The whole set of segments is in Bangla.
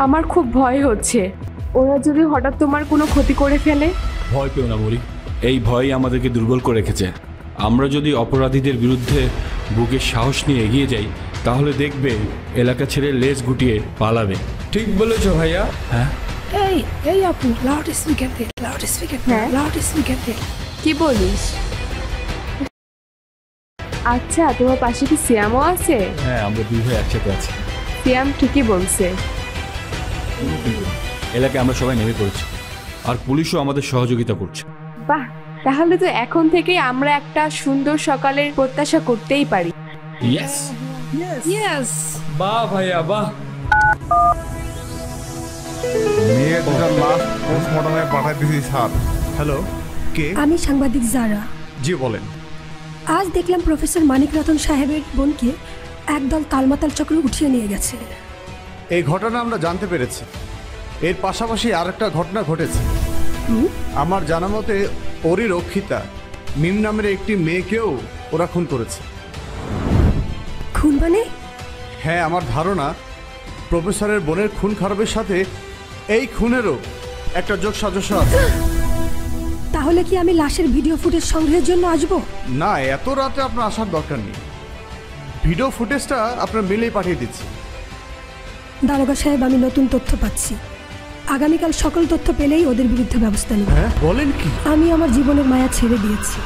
আমার খুব ভয় হচ্ছে, ওরা যদি হঠাৎ তোমার কোনো ক্ষতি করে ফেলে। ভয় পেও না বলি, এই ভয়ই আমাদেরকে দুর্বল করে রেখেছে। আমরা যদি অপরাধীদের বিরুদ্ধে বুকের সাহস নিয়ে এগিয়ে যাই, তাহলে দেখবে এলাকা ছেড়ে লেজ গুটিয়ে পালাবে। ঠিক বলেছো ভাইয়া। হ্যাঁ এই এই আপু, লাউড স্পিকার দে, লাউড স্পিকার দে, হ্যাঁ? লাউড স্পিকার দে। কি বলিস? আচ্ছা, তোমার পাশে কি সিয়ামও আছে? হ্যাঁ, আমরা দুই ভাই একসাথে আছি। সিয়াম ঠিকই বলছে। এলাকায় আমরা সবাই নেমে পড়েছি, আর পুলিশও আমাদের সহযোগিতা করছে। বাহ, তাহলে তো এখন থেকেই আমরা একটা সুন্দর সকালের প্রত্যাশা করতেই পারি। ইয়েস। ইয়েস। বাহ ভাইয়া বাহ। মেয়ে দুটার লাশ পোস্টমর্টমে পাঠাই দিয়েছি স্যার। হ্যালো, কে? আমি সাংবাদিক জারা। জি বলেন। আজ দেখলাম প্রফেসর মানিক রতন সাহেবের বোনকে একদল তালমাতাল চক্র উঠিয়ে নিয়ে গেছে। এই ঘটনা আমরা জানতে পেরেছি। এর পাশাপাশি আরেকটা ঘটনা ঘটেছে। আমার জানা মতে ওরই রক্ষিতা মিম নামের একটি মেয়েকেও ওরা খুন করেছে। খুন মানে? হ্যাঁ, আমার ধারণা প্রফেসরের বোনের খুন খারাপের সাথে এই খুনেরও একটা যোগ সাজস্য আছে। তাহলে কি আমি লাশের ভিডিও ফুটেজ সংগ্রহের জন্য আসবো? না, এত রাতে আপনার আসার দরকার নেই। ভিডিও ফুটেজটা আপনার মেলেই পাঠিয়ে দিচ্ছি। দারোগা সাহেব, আমি নতুন তথ্য পাচ্ছি। আগামীকাল সকল তথ্য পেলেই ওদের বিরুদ্ধে ব্যবস্থা নেব। হ্যাঁ, বলেন কি? আমি আমার জীবনের মায়া ছেড়ে দিয়েছি,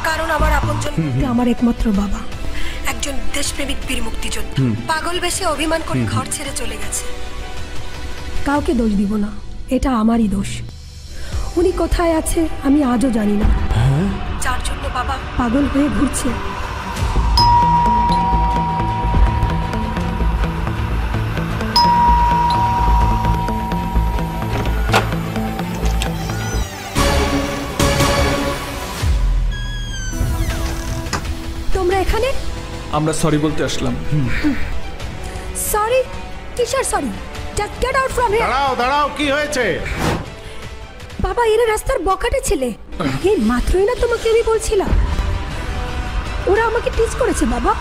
কারণ আমার আপনজন আমার একমাত্র বাবা একজন দেশপ্রেমিক বীর মুক্তিযোদ্ধা পাগল বেশে অভিমান করে ঘর ছেড়ে চলে গেছে। কাউকে দোষ দিব না, এটা আমারই দোষ। উনি কোথায় আছে আমি আজও জানি না, যার জন্য বাবা পাগল হয়ে ঘুরছে। তোমরা এখানে? আমরা সরি বলতে আসলাম। সরি? কিসের sorry? Just get out from here. দাঁড়াও দাঁড়াও, কি হয়েছে? বাবা, এরা রাস্তার বখাটে ছেলে। এই মাত্রই না তোমাকে আমি বলছিলাম, ওরা আমাকে টিজ করেছে বাবা।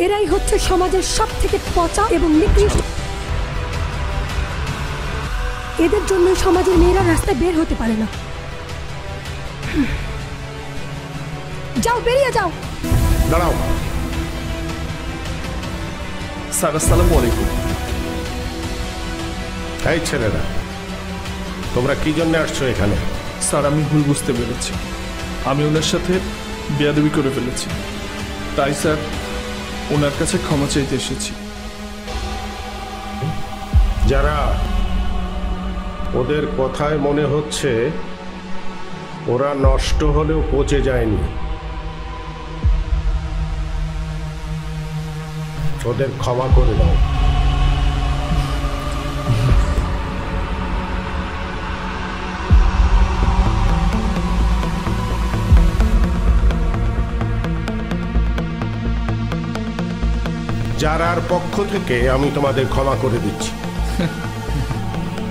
এরাই হচ্ছে সমাজের সব থেকে পচা এবং নিকৃষ্ট। এদের জন্য সমাজের মেয়েরা রাস্তায় বের হতে পারে না। যাও, বেরিয়ে যাও। দাঁড়াও। স্যার আসসালামু আলাইকুম। এই ছেলেরা, তোমরা কি জন্য আসছো এখানে? স্যার, আমি ভুল বুঝতে পেরেছি। আমি ওনার সাথে বেয়াদবি করে ফেলেছি, তাই স্যার ওনার কাছে ক্ষমা চাইতে এসেছি। যারা ওদের কথায় মনে হচ্ছে ওরা নষ্ট হলেও পচে যায়নি, ওদের ক্ষমা করে দাও। যারার পক্ষ থেকে আমি তোমাদের ক্ষমা করে দিচ্ছি,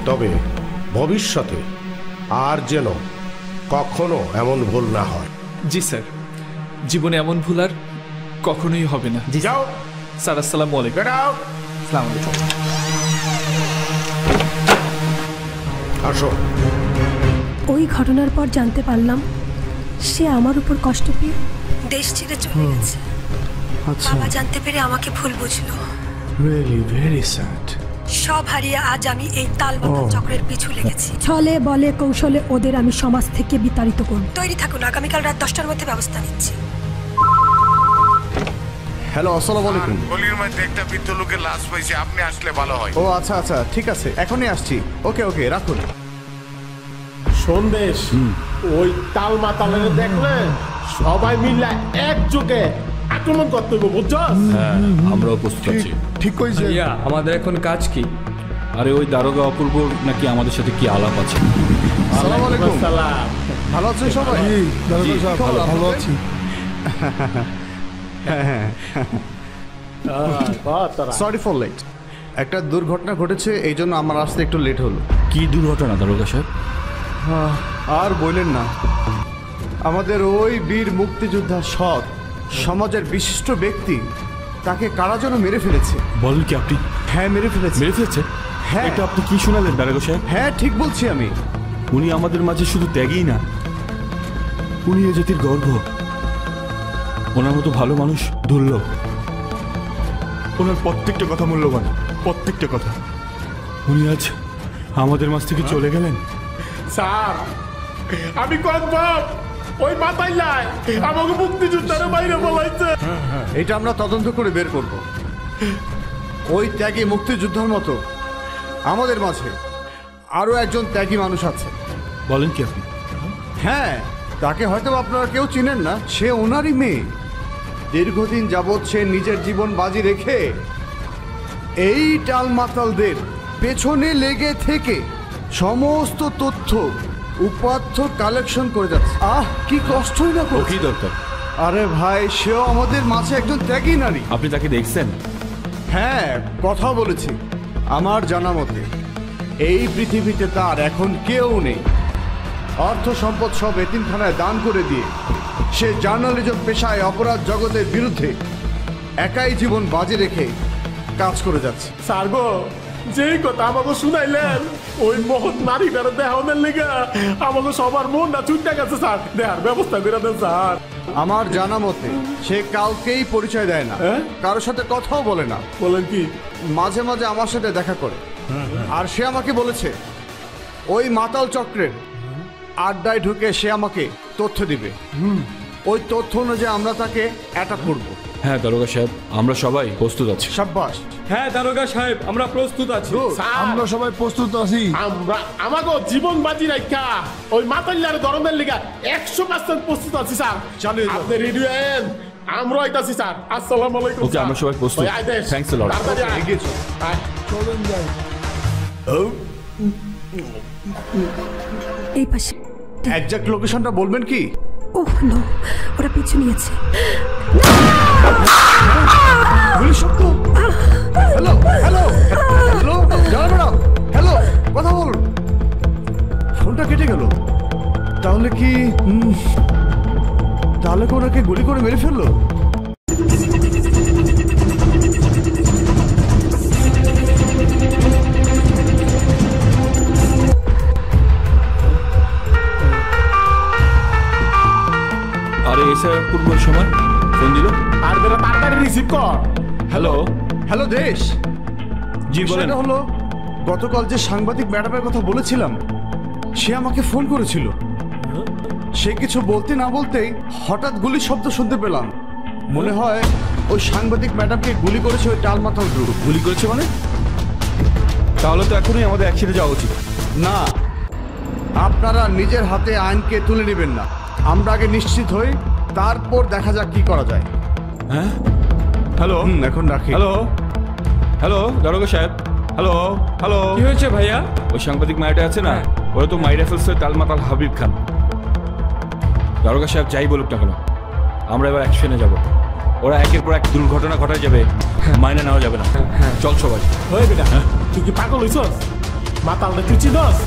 তবে ভবিষ্যতে আর যেন কখনো এমন ভুল না হয়। জি স্যার, জীবনে এমন ভুল আর কখনোই হবে না। যাও। স্যার আসসালামু আলাইকুম। Get out! আসসালামু আলাইকুম। আসো। ওই ঘটনার পর জানতে পারলাম সে আমার উপর কষ্ট পেয়ে দেশ ছেড়ে চলে গেছে। বাবা জানতে পেরে আমাকে ভুল বুঝলো। Really very sad. সব হারিয়ে আজ আমি এই তালবাতাল চক্রের পিছু লেগেছি। ছলে বলে কৌশলে ওদের আমি সমাজ থেকে বিতাড়িত করব। তৈরি থাকুন, আগামীকাল রাত 10টার মধ্যে ব্যবস্থা নিচ্ছি। হ্যালো, আসসালামু আলাইকুম। গলির মধ্যে একটা বৃদ্ধ লোকের লাশ পাইছে, আপনি আসলে ভালো হয়। ও আচ্ছা আচ্ছা, ঠিক আছে, এখনই আসছি। ওকে ওকে, রাখুন। সন্দেশ ওই তাল মাতালের দেখলে সবাই মিলে একযোগে আক্রমণ করতে হবে, বুঝছো? হ্যাঁ, আমরাও প্রস্তুত আছি। ঠিক কইছে। ভাইয়া, আমাদের এখন কাজ কি? আরে ওই দারোগা অপূর্ব নাকি আমাদের সাথে কি আলাপ আছে। আসসালামু আলাইকুম। সালাম। ভালো আছেন সবাই? ভালো আছি। Sorry for late. একটা দুর্ঘটনা ঘটেছে, এই জন্য আমার আসতে একটু লেট হলো। কি দুর্ঘটনা দারোগা সাহেব? আর বললেন না, আমাদের ওই বীর মুক্তিযোদ্ধা সৎ সমাজের বিশিষ্ট ব্যক্তি তাকে কারা যেন মেরে ফেলেছে। বলেন কি আপনি? হ্যাঁ মেরে ফেলেছে। মেরে ফেলেছে? হ্যাঁ। এটা আপনি কি শোনালেন দারোগা সাহেব? হ্যাঁ ঠিক বলছি আমি। উনি আমাদের মাঝে শুধু ত্যাগই না, উনি এ জাতির গর্ব। ওনার মতো ভালো মানুষ দুর্লভ। ওনার প্রত্যেকটা কথা মূল্যবান, প্রত্যেকটা কথা। উনি আজ আমাদের মাঝ থেকে চলে গেলেন। স্যার আমি কনফার্ম ওই মাথায় লাই আমাকে মুক্তিযোদ্ধারে বাইরে বলাইছে। এটা আমরা তদন্ত করে বের করব। ওই ত্যাগী মুক্তিযোদ্ধার মতো আমাদের মাঝে আরো একজন ত্যাগী মানুষ আছে। বলেন কি আপনি? হ্যাঁ, তাকে হয়তো আপনারা কেউ চিনেন না। সে ওনারই মেয়ে। দীর্ঘদিন যাবৎ সে নিজের জীবন বাজি রেখে এই টালমাতালদের পেছনে লেগে থেকে সমস্ত তথ্য উপাত্ত কালেকশন করে যাচ্ছে। কি কষ্টই না ও কি দরকার? আরে ভাই, সেও আমাদের মাঝে একজন ত্যাগী নারী। আপনি তাকে দেখছেন? হ্যাঁ, কথা বলেছি। আমার জানা মতে এই পৃথিবীতে তার এখন কেউ নেই। অর্থ সম্পদ সব এতিমখানায় দান করে দিয়ে সে জার্নালিজম পেশায় অপরাধ জগতের বিরুদ্ধে একাই জীবন বাজি রেখে কাজ করে যাচ্ছে। স্যার গো, যেই কথা আমাকে শুনাইলেন ওই মহৎ নারীটার দেহনের লেগে আমাকে সবার মন না ছুটে গেছে স্যার। দেহার ব্যবস্থা করে দেন স্যার। আমার জানা মতে সে কাউকেই পরিচয় দেয় না, কারোর সাথে কথাও বলে না। বলেন কি? মাঝে মাঝে আমার সাথে দেখা করে। আর সে আমাকে বলেছে ওই মাতাল চক্রের আড্ডায় ঢুকে সে আমাকে তথ্য দিবে। ওই তথ্য অনুযায়ী আমরা তাকে অ্যাটাক করব। হ্যাঁ দারোগা সাহেব, আমরা সবাই প্রস্তুত আছি। সাব্বাস। হ্যাঁ দারোগা সাহেব, আমরা প্রস্তুত আছি। আমরা সবাই প্রস্তুত আছি। আমরা আমাকে জীবন বাজি রাখা ওই মাতাল্লার ধরনের লিগা 100% প্রস্তুত আছি স্যার। চালিয়ে যাও। আপনি রেডি হয়েন, আমরা আইতাছি স্যার। আসসালামু আলাইকুম। ওকে, আমরা সবাই প্রস্তুত। থ্যাঙ্কস আ লট। এগিয়ে চল। চলেন যাই। এই পাশে। এক্সাক্ট লোকেশনটা বলবেন কি? ওহ নো, ওরা পিছু নিয়েছে। গুলি শব্দ। হ্যালো হ্যালো হ্যালো, জানা ম্যাডাম, হ্যালো, কথা বল। ফোনটা কেটে গেল। তাহলে কি ওনাকে গুলি করে মেরে ফেললো? আরে এসে পূর্ব সময় ফোন দিল। আর বেটা তাড়াতাড়ি রিসিভ কর। হ্যালো। হ্যালো দেশ। জি বলেন। বিষয়টা হলো, গতকাল যে সাংবাদিক ম্যাডামের কথা বলেছিলাম সে আমাকে ফোন করেছিল। সে কিছু বলতে না বলতেই হঠাৎ গুলির শব্দ শুনতে পেলাম। মনে হয় ওই সাংবাদিক ম্যাডামকে গুলি করেছে ওই টালমাতাল গ্রুপ। গুলি করেছে মানে? তাহলে তো এখনই আমাদের একসাথে যাওয়া উচিত। না, আপনারা নিজের হাতে আইনকে তুলে নেবেন না। আমরা আগে নিশ্চিত হই, তারপর দেখা যাক কি করা যায়। হ্যাঁ, হ্যালো। এখন রাখি। হ্যালো হ্যালো দারোগা সাহেব, হ্যালো হ্যালো। কি হয়েছে ভাইয়া? ওই সাংবাদিক মাইটা আছে না, ওরা তো মাইরা ফেলছে টালমাতাল হাবিব খান। দারোগা সাহেব যাই বলুক না কেন, আমরা এবার অ্যাকশনে যাব। ওরা একের পর এক দুর্ঘটনা ঘটায় যাবে, মাইনে নেওয়া যাবে না। চল সবাই। ওই বেটা, তুই কি পাগল হইছস? মাতালটা তুই চিনস?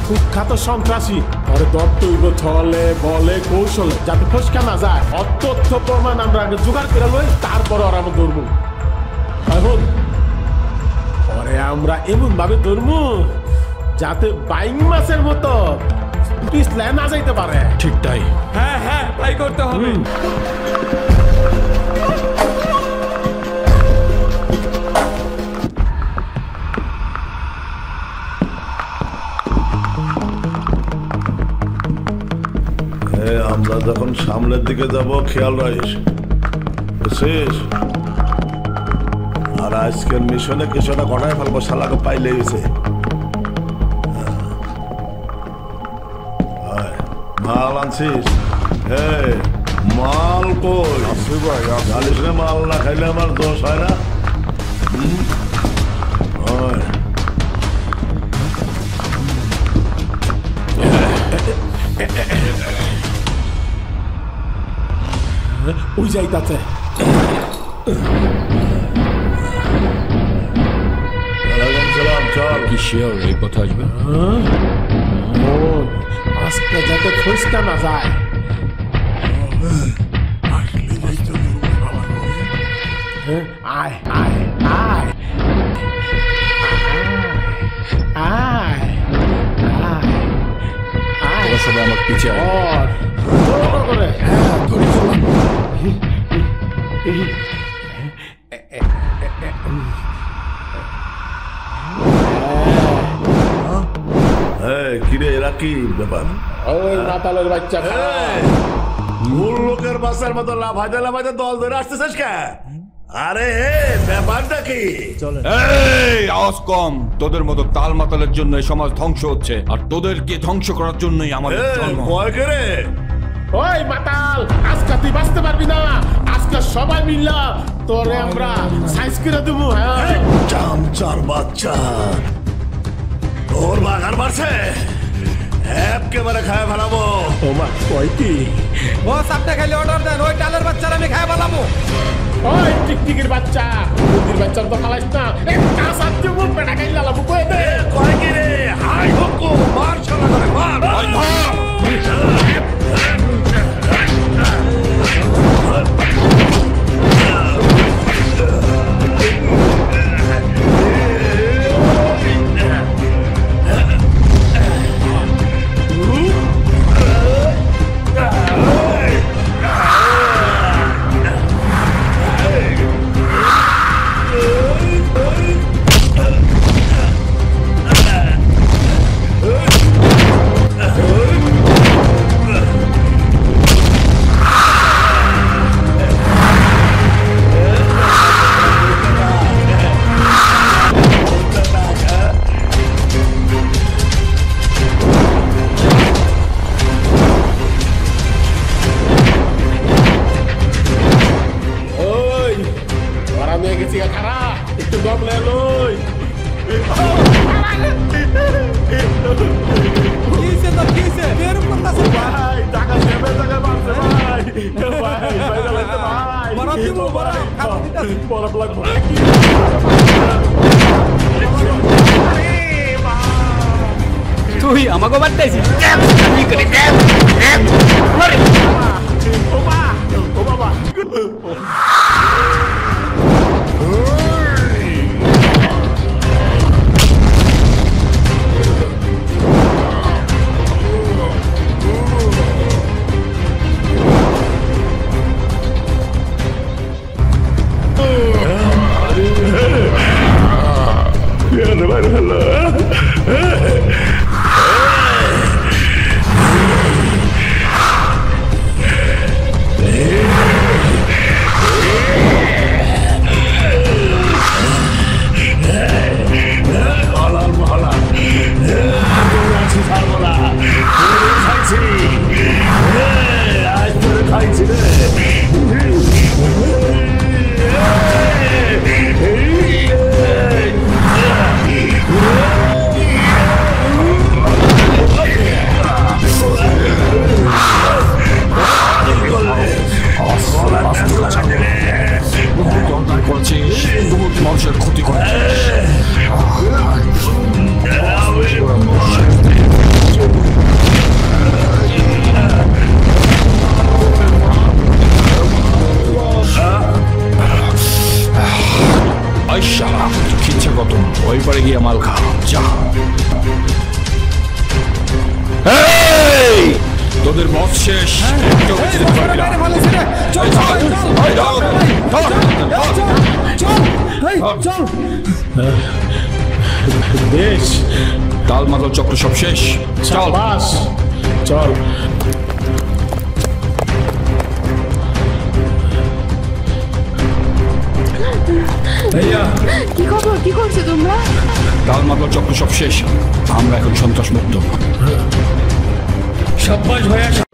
কুখ্যাত সন্ত্রাসী। আরে দত্তইব ছলে বলে কৌশলে যাতে ফসকা না যায়। অতথ্য প্রমাণ আমরা আগে জোগাড় করে লই, তারপর ওরা আমরা ধরবো। এখন পরে আমরা এমন ভাবে ধরবো যাতে বাইং মাছের মতো পিছলে না যাইতে পারে। ঠিক তাই। হ্যাঁ হ্যাঁ, তাই করতে হবে। আমরা যখন সামনের দিকে যাব খেয়াল রাখিস, বুঝছিস? আর আজকের মিশনে কিছুটা ঘটায় ফেলবো, শালাকে পাইলে গেছে। মাল আনছিস? হ্যাঁ, মাল কই? জানিস না, মাল না খাইলে আমার দোষ হয় না। ওই যাইতাছে। চল। কি শিওর এই পথে আসবে? আজকে যাতে ফসকা না যায়। আয় আয় আয়। আয় আয় আয় তোরা সবাই আমার পিছে আয়। ওর বড় করে কিরে এরা কি ব্যাপার? ওই মাতালের বাচ্চা মূল লোকের বাসার মতো লাভাইতে দল ধরে আসতেছিস কে? আরে ব্যাপারটা কি? এই আওয়াজ কম। তোদের মতো তাল মাতালের জন্য এই সমাজ ধ্বংস হচ্ছে, আর তোদেরকে ধ্বংস করার জন্যই আমাদের জন্ম। ভয় করে ওই মাতাল, আজকে তুই বাঁচতে পারবি না। আজকে সবাই মিললা তোরে আমরা সাইজ করে দেবো। হ্যাঁ চামচার বাচ্চা তোর বাগান মারছে, একেবারে খায় ফেলাবো। ও মা কই কি? ও সাপটা খাইলে অর্ডার দেন, ওই টালের বাচ্চারা আমি খাই বলামো। ওই টিকটিকির বাচ্চা, বুদ্ধির বাচ্চা তো খালাস না। এই কাঁচা দেবো, পেটা খাইলে লাভ কই দে। কয় কি রে? হাই হুকু মার শালা করে মার। একটু দম লে লই। ভাই টাকা দেবে, টাকা মারছে ভাই। ভাই বাইরে লাগছে ভাই। বরফ লাগবে। তুই আমাকে বাড়তেছিস। ও মা, ও বাবা। মানুষের ক্ষতি করে। খিচ্ছে কত, ওই পারে গিয়ে মাল খা যা। তোদের বস শেষ। বেশ, তাল মাতাল চক্র সব শেষ। চল বাস চল। কি খবর, কি করছো তোমরা? তাল মাতাল চক্র সব শেষ, আমরা এখন সন্ত্রাস মুক্ত। সাব্বাস ভাইয়া।